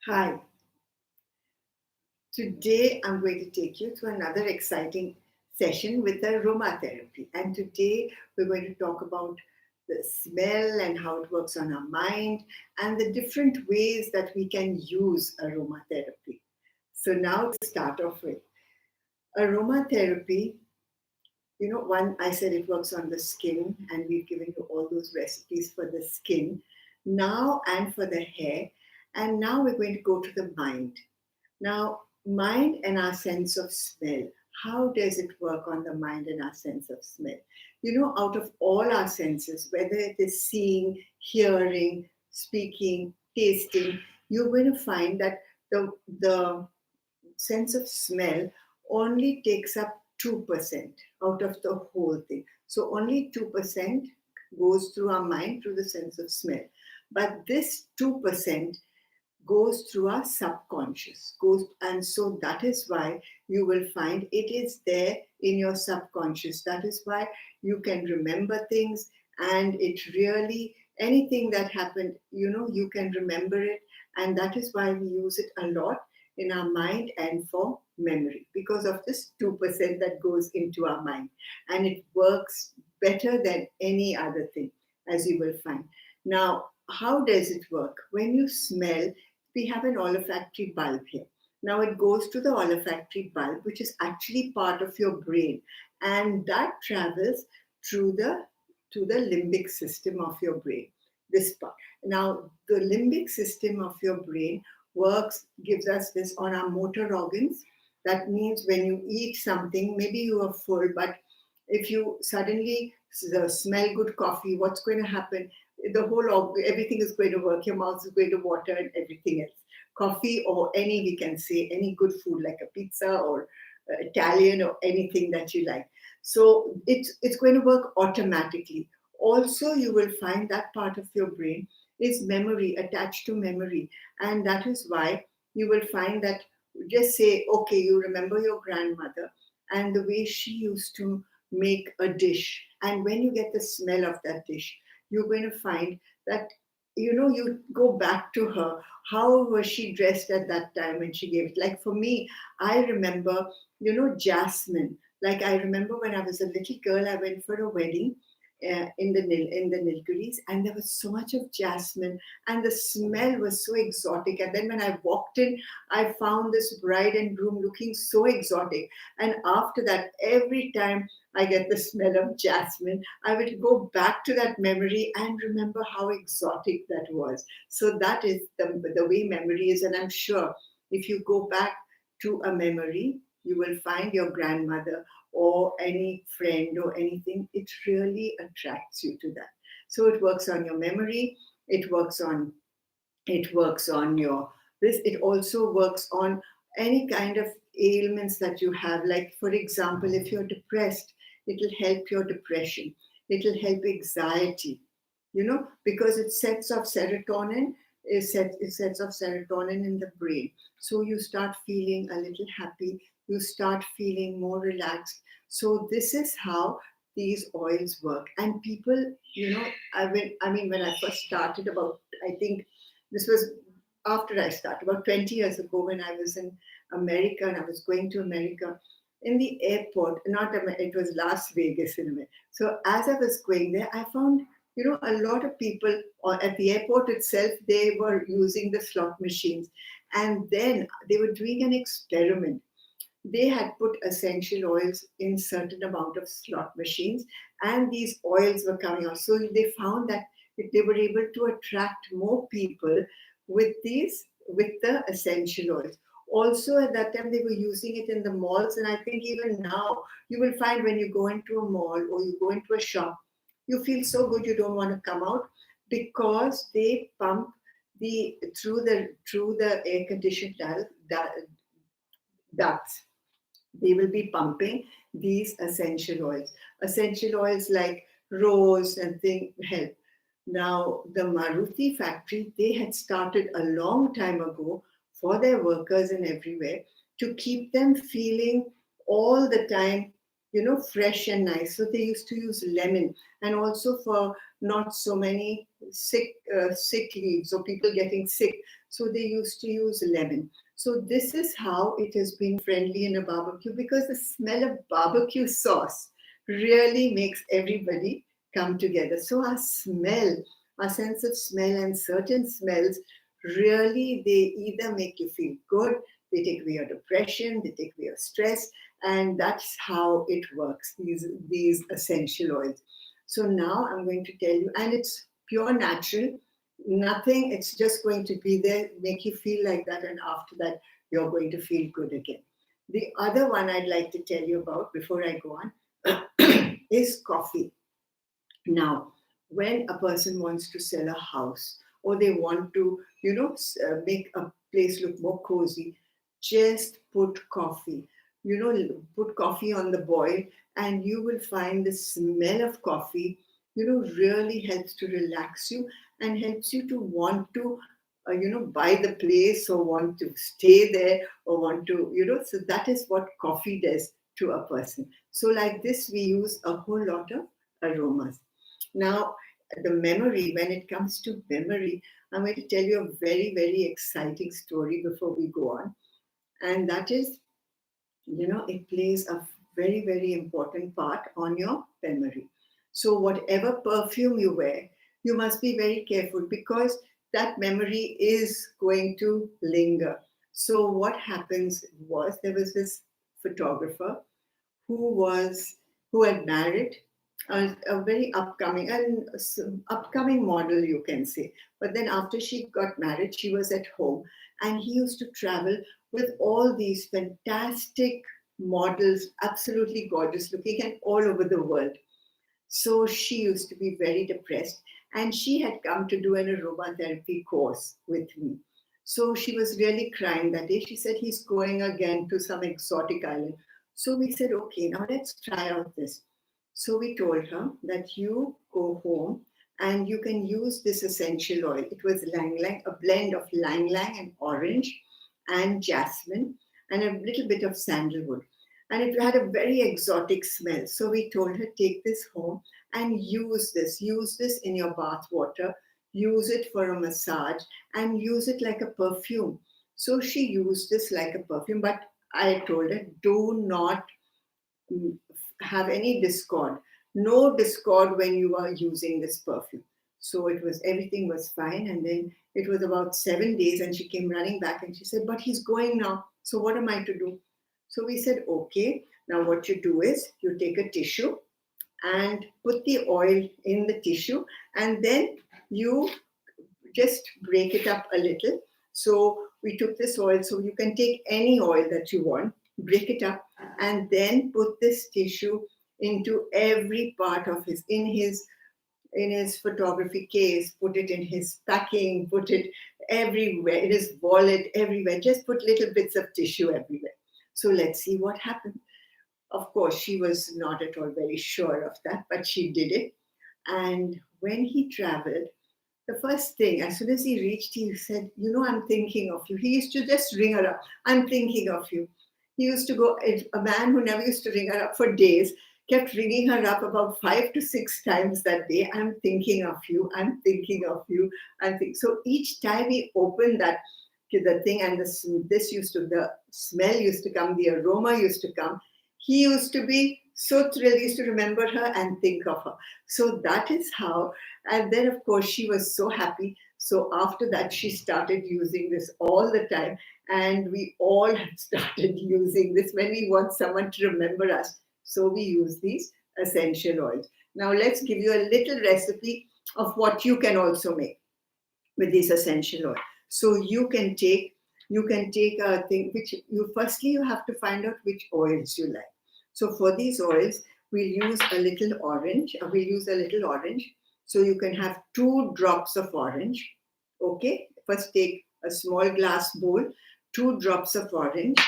Hi, today I'm going to take you to another exciting session with aromatherapy. And today we're going to talk about the smell and how it works on our mind and the different ways that we can use aromatherapy. So, now to start off with aromatherapy, one I said it works on the skin, and we've given you all those recipes for the skin now and for the hair. And now we're going to go to the mind. Now, mind and our sense of smell. How does it work on the mind and our sense of smell? Out of all our senses, whether it is seeing, hearing, speaking, tasting, you're going to find that the sense of smell only takes up 2% out of the whole thing. So only 2% goes through our mind through the sense of smell. But this 2% goes through our subconscious goes and so that is why you will find it is there in your subconscious. That is why you can remember things, and it really, anything that happened, you can remember it. And that is why we use it a lot in our mind and for memory, because of this 2% that goes into our mind, and it works better than any other thing, as you will find. Now, how does it work? When you smell, we have an olfactory bulb here. Now it goes to the olfactory bulb, which is actually part of your brain, and that travels through the to the limbic system of your brain. This part. Now the limbic system of your brain works, gives us this on our motor organs. That means when you eat something, maybe you are full, but if you suddenly smell good coffee, what's going to happen? The whole everything is going to work. Your mouth is going to water and everything else. Coffee or any, we can say, any good food like a pizza or Italian or anything that you like. So it's going to work automatically. Also, you will find that part of your brain is memory, attached to memory, and that is why you will find that, just say, okay, you remember your grandmother and the way she used to make a dish, and when you get the smell of that dish, you're going to find that, you go back to her. How was she dressed at that time when she gave it? Like for me, I remember, jasmine. Like I remember when I was a little girl, I went for a wedding in the Nilgiris, and there was so much of jasmine, and the smell was so exotic. And then when I walked in, I found this bride and groom looking so exotic. And after that, every time I get the smell of jasmine, I will go back to that memory and remember how exotic that was. So that is the way memory is. And I'm sure if you go back to a memory, you will find your grandmother or any friend or anything, it really attracts you to that. So it works on your memory, it works on your this, it also works on any kind of ailments that you have. Like for example, if you're depressed, it'll help your depression, it'll help anxiety, because it sets off serotonin, it sets off serotonin in the brain. So you start feeling a little happy, you start feeling more relaxed. So this is how these oils work. And people, I mean, when I first started, about, I think this was after I started, about 20 years ago, when I was in America and I was going to America. In the airport, not it was Las Vegas in America. So as I was going there, I found, a lot of people at the airport itself, they were using the slot machines. And then they were doing an experiment. They had put essential oils in certain amount of slot machines, and these oils were coming out. So they found that they were able to attract more people with the essential oils. Also at that time they were using it in the malls, and I think even now you will find when you go into a mall or you go into a shop, you feel so good you don't want to come out, because they pump through the air conditioned ducts. They will be pumping these essential oils. Essential oils like rose and thing help. Now, the Maruti factory, they had started a long time ago for their workers and everywhere, to keep them feeling all the time, fresh and nice. So they used to use lemon, and also for not so many sick leaves or people getting sick. So they used to use lemon. So this is how it has been friendly in a barbecue, because the smell of barbecue sauce really makes everybody come together. So our sense of smell and certain smells really, they either make you feel good, they take away your depression, they take away your stress, and that's how it works, these essential oils. So now I'm going to tell you, and it's pure natural, nothing, it's just going to be there, make you feel like that, and after that, you're going to feel good again. The other one I'd like to tell you about before I go on is coffee. Now, when a person wants to sell a house or they want to, make a place look more cozy, just put coffee. Put coffee on the boil, and you will find the smell of coffee, really helps to relax you and helps you to want to, buy the place or want to stay there or want to, so that is what coffee does to a person. So, like this, we use a whole lot of aromas. Now, the memory, when it comes to memory, I'm going to tell you a very, very exciting story before we go on. And that is, it plays a very, very important part on your memory. So, whatever perfume you wear, you must be very careful, because that memory is going to linger. So, what happens was, there was this photographer who was who had married a very upcoming model, you can say. But then after she got married, she was at home, and he used to travel with all these fantastic models, absolutely gorgeous looking, and all over the world. So she used to be very depressed, and she had come to do an aromatherapy course with me. So she was really crying that day. She said, he's going again to some exotic island. So we said, okay, now let's try out this. So we told her that you go home and you can use this essential oil. It was lang lang, a blend of lang lang and orange and jasmine and a little bit of sandalwood. And it had a very exotic smell. So we told her, take this home and use this in your bath water, use it for a massage, and use it like a perfume. So she used this like a perfume, but I told her, do not have any discord, no discord when you are using this perfume. So everything was fine, and then it was about 7 days, and she came running back and she said, but he's going now, so what am I to do? So we said, okay, now what you do is you take a tissue and put the oil in the tissue, and then you just break it up a little. So we took this oil, so you can take any oil that you want, break it up, and then put this tissue into every part of in his photography case, put it in his packing, put it everywhere, in his wallet, everywhere. Just put little bits of tissue everywhere. So let's see what happened. Of course, she was not at all very sure of that, but she did it. And when he traveled, the first thing, as soon as he reached, he said, I'm thinking of you. He used to just ring her up. I'm thinking of you. He used to go, a man who never used to ring her up for days, kept ringing her up about 5 to 6 times that day. I'm thinking of you. I'm thinking of you. So each time he opened the thing, and the smell used to come, the aroma used to come. He used to be so thrilled, he used to remember her and think of her. So that is how, and then of course she was so happy. So after that, she started using this all the time. And we all have started using this when we want someone to remember us. So we use these essential oils. Now let's give you a little recipe of what you can also make with this essential oil. So you can take a thing which you have to find out which oils you like. So for these oils, we'll use a little orange. So you can have 2 drops of orange. Okay. First take a small glass bowl, 2 drops of orange,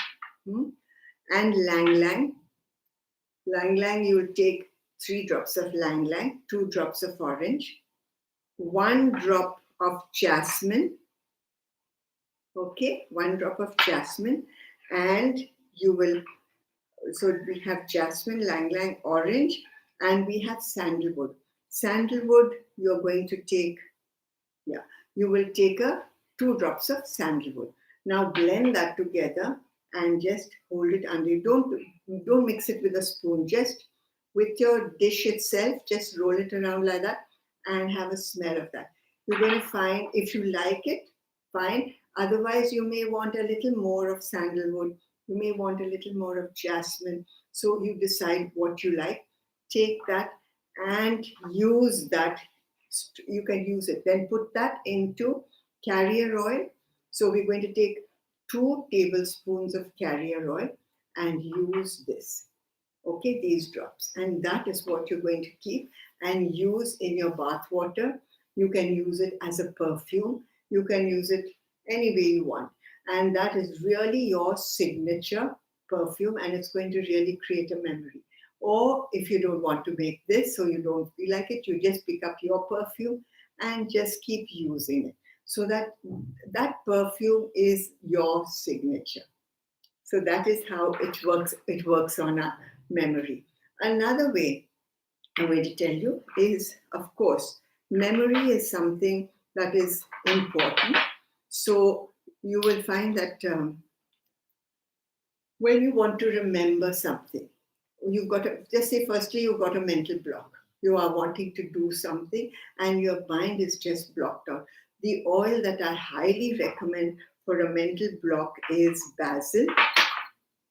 and lang lang. Lang lang, you will take 3 drops of lang lang, 2 drops of orange, 1 drop of jasmine. Okay, 1 drop of jasmine, and so we have jasmine, lang lang, orange, and we have sandalwood. Sandalwood, you're going to take Yeah. You will take 2 drops of sandalwood. Now blend that together and just hold it under. Don't mix it with a spoon. Just with your dish itself, just roll it around like that and have a smell of that. You're going to find, if you like it, fine. Otherwise, you may want a little more of sandalwood. You may want a little more of jasmine. So you decide what you like. Take that and use that. You can use it. Then put that into carrier oil. So we're going to take 2 tablespoons of carrier oil and use this. Okay, these drops. And that is what you're going to keep and use in your bath water. You can use it as a perfume. You can use it any way you want. And that is really your signature perfume, and it's going to really create a memory. Or if you don't want to make this, so you don't feel like it, you just pick up your perfume and just keep using it. So that perfume is your signature. So that is how it works. It works on a memory. Another way I'm going to tell you is, of course, memory is something that is important. So you will find that when you want to remember something, you've got to just say, firstly, you've got a mental block. You are wanting to do something and your mind is just blocked out. The oil that I highly recommend for a mental block is basil.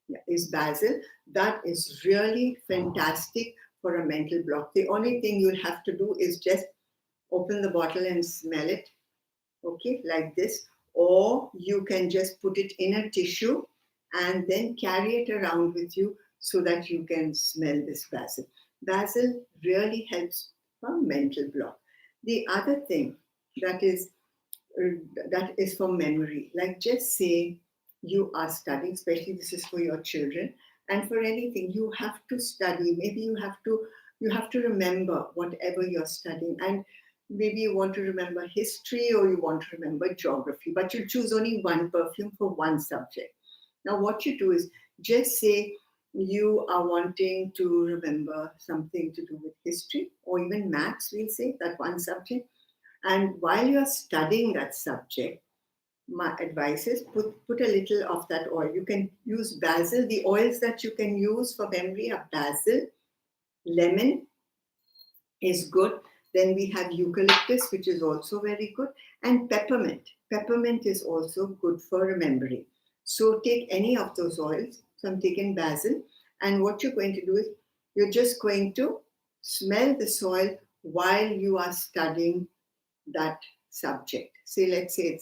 Yeah, is basil. That is really fantastic for a mental block. The only thing you'll have to do is just open the bottle and smell it, okay, like this. Or you can just put it in a tissue and then carry it around with you so that you can smell this basil. Basil really helps for mental block. The other thing that is that is for memory. Like just say you are studying, especially this is for your children, and for anything you have to study. Maybe you have to remember whatever you're studying, and maybe you want to remember history or you want to remember geography, but you choose only one perfume for one subject. Now what you do is just say you are wanting to remember something to do with history or even maths, we'll say that one subject. And while you're studying that subject, my advice is put a little of that oil. You can use basil. The oils that you can use for memory are basil, lemon is good. Then we have eucalyptus, which is also very good, and peppermint. Peppermint is also good for remembering. So take any of those oils. So I'm taking basil, and what you're going to do is you're just going to smell the soil while you are studying that subject. Say, let's say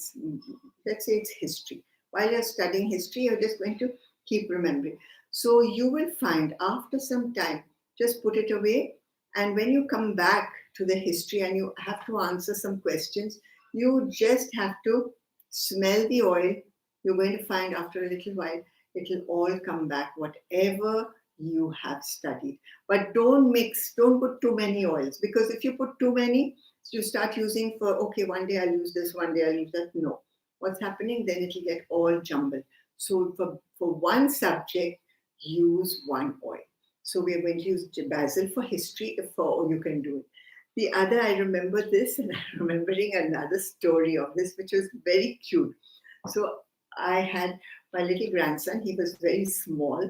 it's history. While you're studying history, you're just going to keep remembering. So you will find after some time, just put it away. And when you come back to the history and you have to answer some questions, you just have to smell the oil. You're going to find after a little while, it'll all come back, whatever you have studied. But don't put too many oils, because if you put too many, you start using for, okay, one day I'll use this, one day I'll use that. No. What's happening? Then it'll get all jumbled. So for one subject, use one oil. So we're going to use basil for history, for you can do it. The other, I remember this, and I'm remembering another story of this, which was very cute. So I had my little grandson, he was very small.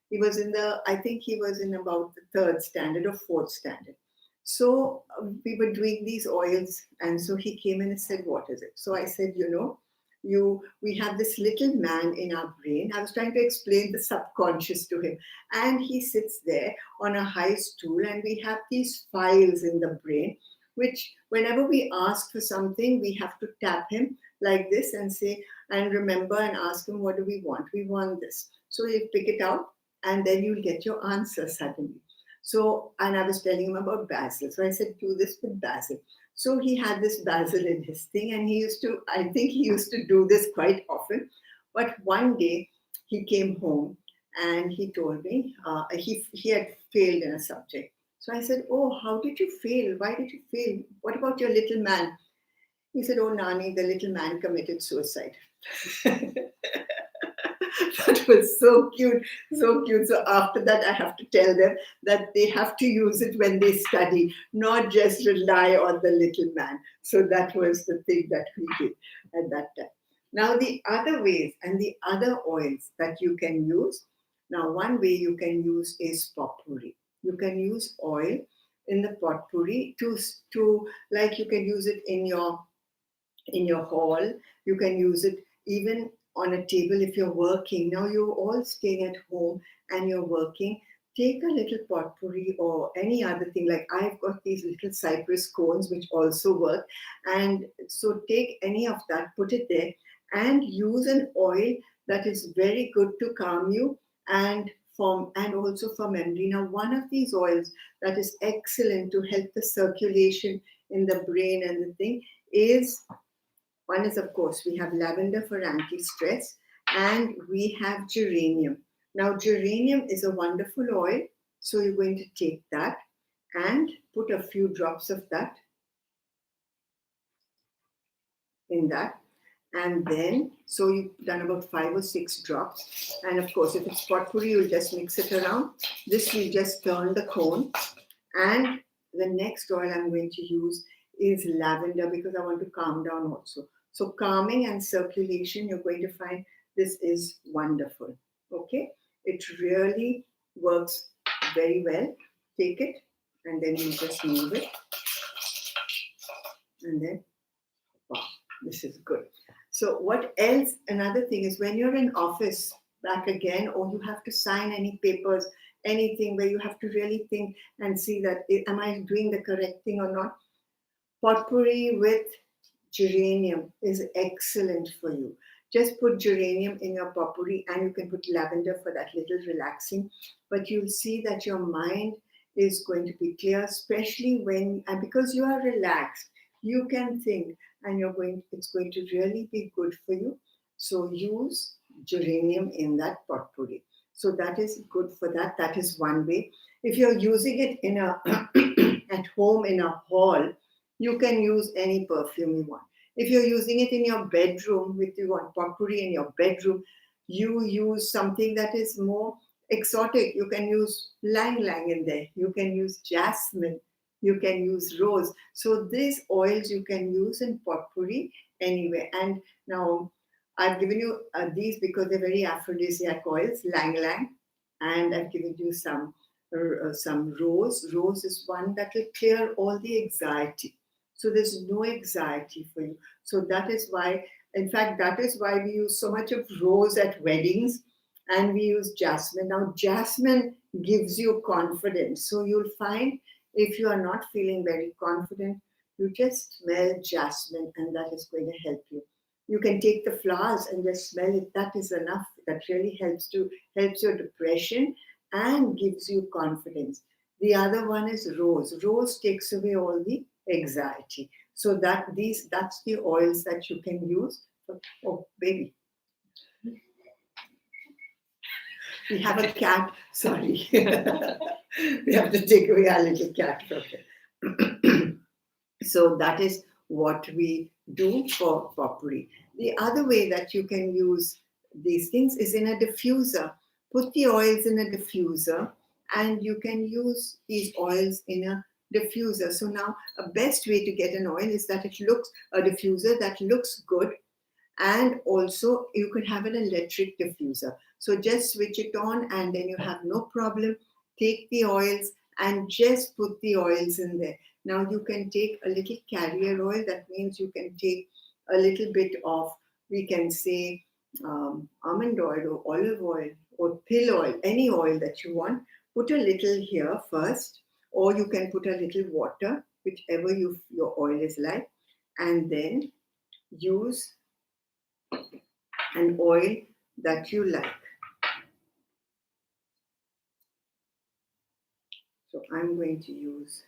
He was I think he was in about the 3rd standard or 4th standard. So we were doing these oils, and so he came in and said, "What is it?" So I said, we have this little man in our brain. I was trying to explain the subconscious to him, and he sits there on a high stool, and we have these files in the brain, which whenever we ask for something, we have to tap him like this and say, and remember and ask him, what do we want? We want this. So he'll pick it out, and then you'll get your answer suddenly. So, and I was telling him about basil. So I said, do this with basil. So he had this basil in his thing, and I think he used to do this quite often. But one day he came home and he told me he had failed in a subject. So I said, oh, how did you fail? Why did you fail? What about your little man? He said, oh, Nani, the little man committed suicide. That was so cute, so cute. So after that, I have to tell them that they have to use it when they study, not just rely on the little man. So that was the thing that we did at that time. Now, the other ways and the other oils that you can use. Now, one way you can use is potpourri. You can use oil in the potpourri to like you can use it in your hall. You can use it even on a table if you're working. Now you're all staying at home and you're working. Take a little potpourri or any other thing. Like I've got these little cypress cones which also work. And so take any of that, put it there, and use an oil that is very good to calm you and also for memory. Now, one of these oils that is excellent to help the circulation in the brain and the thing is one is, of course, we have lavender for anti stress and we have geranium. Now, geranium is a wonderful oil. So, you're going to take that and put a few drops of that in that. And then, so you've done about 5 or 6 drops. And of course, if it's potpourri, you'll just mix it around. This we just turn the cone. And the next oil I'm going to use is lavender because I want to calm down also. So calming and circulation, you're going to find this is wonderful. Okay, it really works very well. Take it and then you just move it, and then wow, this is good. So what else? Another thing is when you're in office back again, or you have to sign any papers, anything where you have to really think and see that am I doing the correct thing or not? Potpourri with geranium is excellent for you. Just put geranium in your potpourri and you can put lavender for that little relaxing. But you'll see that your mind is going to be clear, especially when, and because you are relaxed, you can think and it's going to really be good for you. So use geranium in that potpourri. So that is good for that. That is one way. If you're using it in a at home in a hall, you can use any perfume you want. If you're using it in your bedroom, with you want potpourri in your bedroom, you use something that is more exotic. You can use lang lang in there. You can use jasmine. You can use rose. So these oils you can use in potpourri anyway. And now I've given you these because they're very aphrodisiac oils, lang lang, and I've given you some rose. Rose is one that will clear all the anxiety. So there's no anxiety for you. So that is why, in fact, that is why we use so much of rose at weddings and we use jasmine. Now, jasmine gives you confidence. So you'll find if you are not feeling very confident, you just smell jasmine and that is going to help you. You can take the flowers and just smell it. That is enough. That really helps your depression and gives you confidence. The other one is rose. Rose takes away all the anxiety. So that's the oils that you can use. Oh, baby, we have a cat. Sorry, we have to take away our little cat from here. So that is what we do for potpourri. The other way that you can use these things is in a diffuser. Put the oils in a diffuser and you can use these oils in a diffuser. So now a best way to get an oil is that it looks a diffuser that looks good, and also you can have an electric diffuser. So just switch it on and then you have no problem. Take the oils and just put the oils in there. Now you can take a little carrier oil. That means you can take a little bit of, we can say, almond oil or olive oil or pill oil, any oil that you want. Put a little here first, or you can put a little water, whichever your oil is like, and then use an oil that you like. So I'm going to use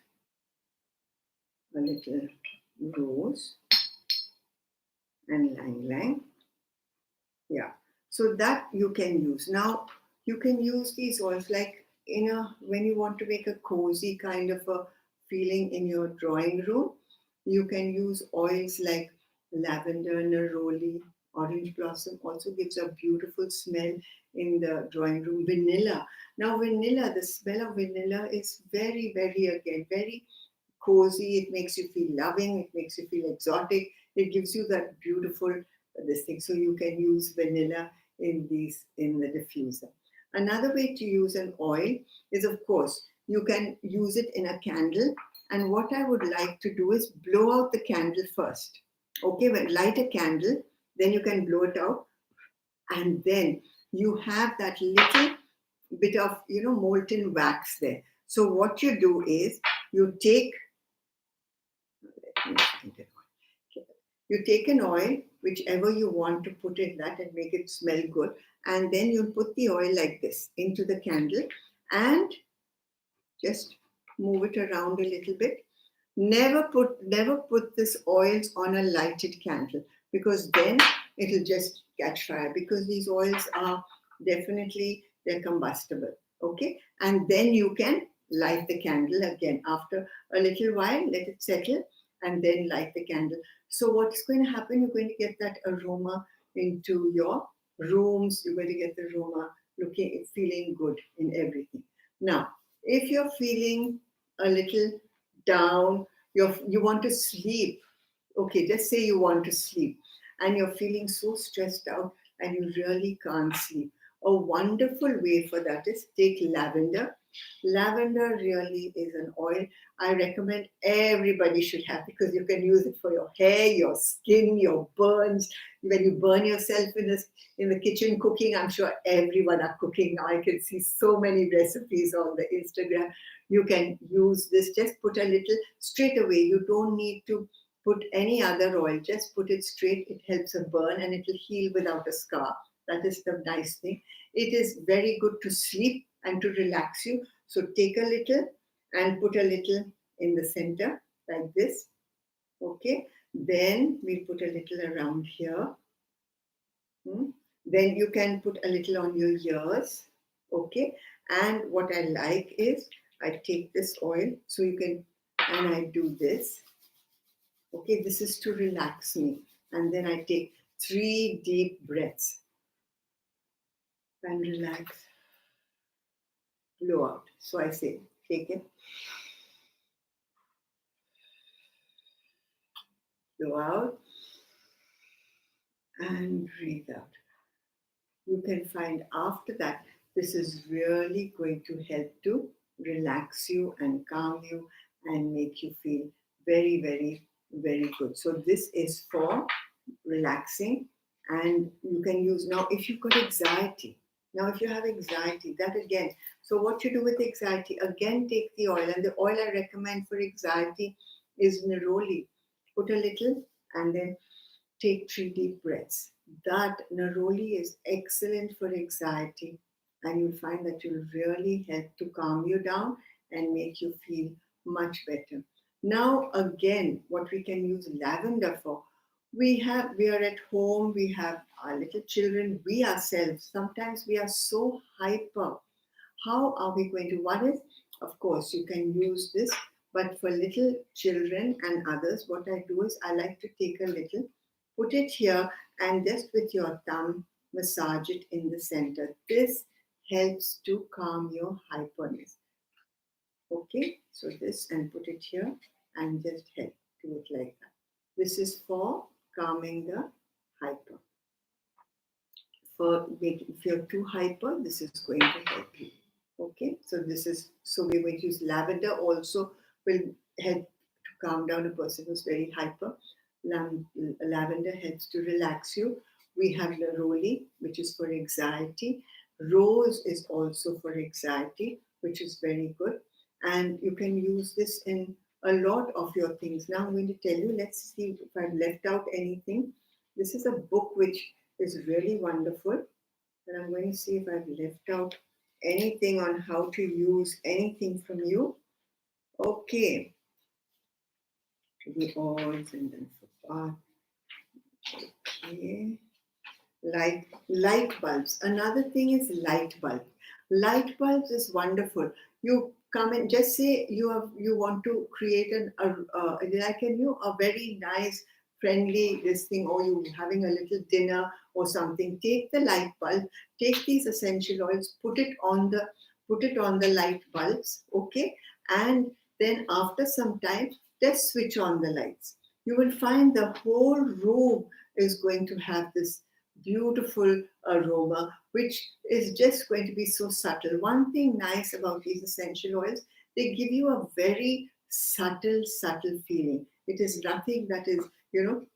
a little rose and lang lang. Yeah. So that you can use. Now you can use these oils like when you want to make a cozy kind of a feeling in your drawing room. You can use oils like lavender neroli Orange blossom also gives a beautiful smell in the drawing room. Vanilla. Now, vanilla, the smell of vanilla is very, very, again, very cozy. It makes you feel loving. It makes you feel exotic. It gives you that beautiful this thing. So you can use vanilla in the diffuser. Another way to use an oil is, of course, you can use it in a candle. And what I would like to do is blow out the candle first. Okay, when light a candle, then you can blow it out, and then you have that little bit of molten wax there. So what you do is you take you take an oil, whichever you want to put in that and make it smell good, and then you put the oil like this into the candle and just move it around a little bit. Never put this oils on a lighted candle, because then it'll just catch fire, because these oils are definitely, they're combustible. Okay, and then you can light the candle again after a little while, let it settle, and then light the candle. So what's going to happen, you're going to get that aroma into your rooms. You're going to get the aroma looking, feeling good in everything. Now, if you're feeling a little down, you want to sleep. Okay, just say you want to sleep and you're feeling so stressed out and you really can't sleep. A wonderful way for that is take lavender. Lavender really is an oil I recommend everybody should have, because you can use it for your hair, your skin, your burns. When you burn yourself in the kitchen cooking, I'm sure everyone are cooking now. I can see so many recipes on the Instagram. You can use this. Just put a little straight away. You don't need to put any other oil. Just put it straight. It helps a burn and it will heal without a scar. That is the nice thing. It is very good to sleep and to relax you. So take a little and put a little in the center like this. Okay. Then we'll put a little around here. Then you can put a little on your ears. Okay. And what I like is I take this oil, so you can, and I do this. Okay. This is to relax me. And then I take 3 deep breaths and relax, blow out. So I say, take it, blow out, and breathe out. You can find after that, this is really going to help to relax you and calm you and make you feel very, very, very good. So this is for relaxing, and you can use, now if you've got anxiety, now if you have anxiety, that again, so what you do with anxiety, again take the oil, and the oil I recommend for anxiety is neroli. Put a little and then take 3 deep breaths. That neroli is excellent for anxiety, and you'll find that you'll really help to calm you down and make you feel much better. Now, again, what we can use lavender for, we are at home, we have our little children, we ourselves, sometimes we are so hyper. How are we going to? One is, of course, you can use this, but for little children and others, what I do is I like to take a little, put it here, and just with your thumb, massage it in the center. This helps to calm your hyperness. Okay, so this, and put it here and just help, do it like that. This is for calming the hyper. For making, if you're too hyper, this is going to help you. Okay, so this is, so we're going to use lavender also, will help to calm down a person who's very hyper. Lavender helps to relax you. We have neroli, which is for anxiety. Rose is also for anxiety, which is very good. And you can use this in a lot of your things. Now I'm going to tell you, let's see if I've left out anything. This is a book which is really wonderful. And I'm going to see if I've left out anything on how to use anything from you. Okay. To the oils and then for part. Okay. Light bulbs. Another thing is light bulb. Light bulbs is wonderful. You come and just say you want to create a very nice friendly this thing, or you having a little dinner or something, take the light bulb, take these essential oils, put it on the light bulbs, okay, and then after some time, just switch on the lights. You will find the whole room is going to have this beautiful aroma, which is just going to be so subtle. One thing nice about these essential oils, they give you a very subtle feeling. It is nothing that is,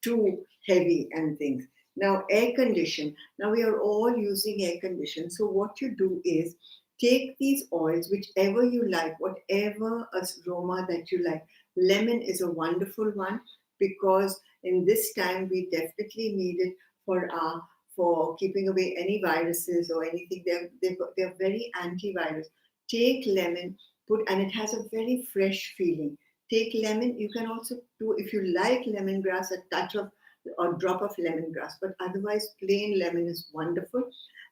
too heavy and things. Now, air condition. Now we are all using air condition. So what you do is take these oils, whichever you like, whatever aroma that you like. Lemon is a wonderful one because in this time we definitely need it for our for keeping away any viruses or anything. They're very antivirus. Take lemon, and it has a very fresh feeling. Take lemon. You can also do, if you like lemongrass, a touch of or drop of lemongrass, but otherwise plain lemon is wonderful.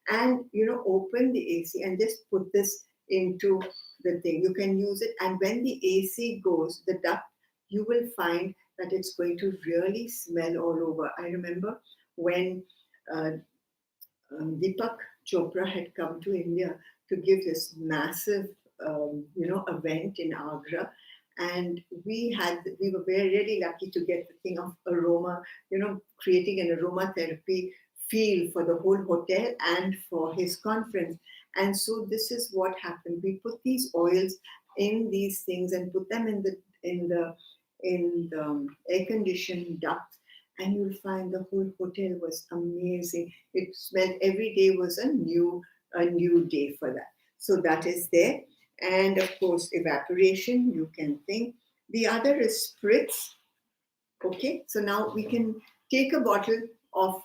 And open the AC and just put this into the thing. You can use it, and when the AC goes, the duct, you will find that it's going to really smell all over. I remember when uh, Deepak Chopra had come to India to give this massive, event in Agra, and we were very really lucky to get the thing of aroma, creating an aromatherapy feel for the whole hotel and for his conference. And so this is what happened. We put these oils in these things and put them in the air conditioned ducts, and you'll find the whole hotel was amazing. It smelled, every day was a new day for that. So that is there. And of course, evaporation, you can think. The other is spritz. Okay, so now we can take a bottle of,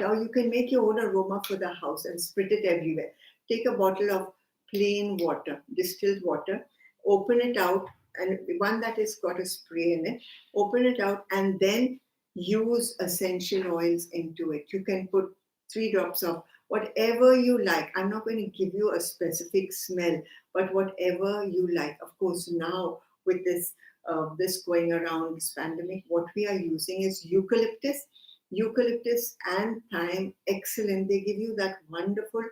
now you can make your own aroma for the house and sprit it everywhere. Take a bottle of plain water, distilled water, open it out, and one that has got a spray in it, open it out, and then use essential oils into it. You can put 3 drops of whatever you like. I'm not going to give you a specific smell, but whatever you like. Of course, now with this going around, this pandemic, what we are using is eucalyptus and thyme. Excellent. They give you that wonderful,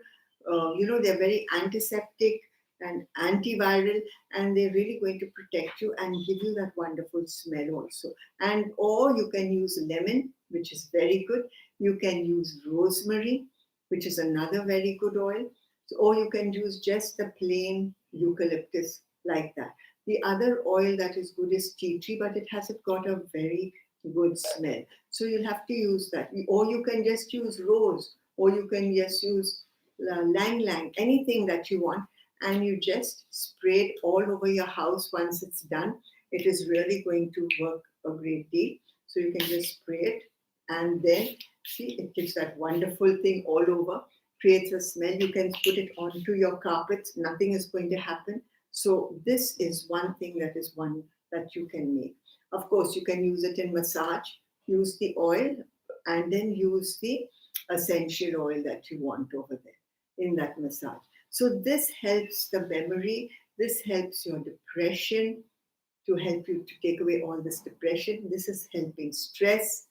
they're very antiseptic and antiviral, and they're really going to protect you and give you that wonderful smell also. And or you can use lemon, which is very good. You can use rosemary, which is another very good oil. So, or you can use just the plain eucalyptus like that. The other oil that is good is tea tree, but it hasn't got a very good smell. So you'll have to use that. Or you can just use rose, or you can just use lang lang, anything that you want, and you just spray it all over your house once it's done. It is really going to work a great deal. So you can just spray it, and then see, it gives that wonderful thing all over, creates a smell. You can put it onto your carpets, nothing is going to happen. So this is one thing that is one that you can make. Of course, you can use it in massage, use the oil, and then use the essential oil that you want over there in that massage. So this helps the memory, this helps your depression, to help you to take away all this depression. This is helping stress,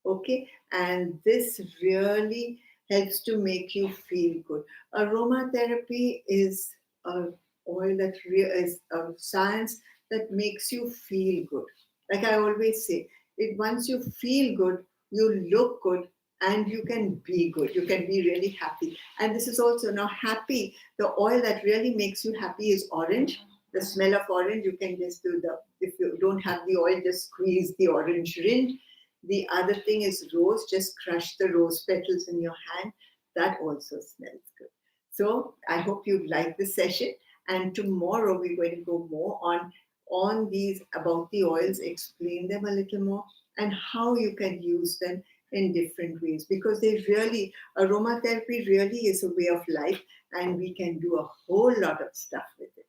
okay? And this really helps to make you feel good. Aromatherapy is a oil that is a science that makes you feel good. Like I always say, it once you feel good, you look good, and you can be good. You can be really happy. And this is also now happy. The oil that really makes you happy is orange. The smell of orange, you can just do the, if you don't have the oil, just squeeze the orange rind. The other thing is rose, just crush the rose petals in your hand. That also smells good. So I hope you like this session. And tomorrow we're going to go more on these, about the oils, explain them a little more, and how you can use them in different ways, because they really, aromatherapy really is a way of life, and we can do a whole lot of stuff with it.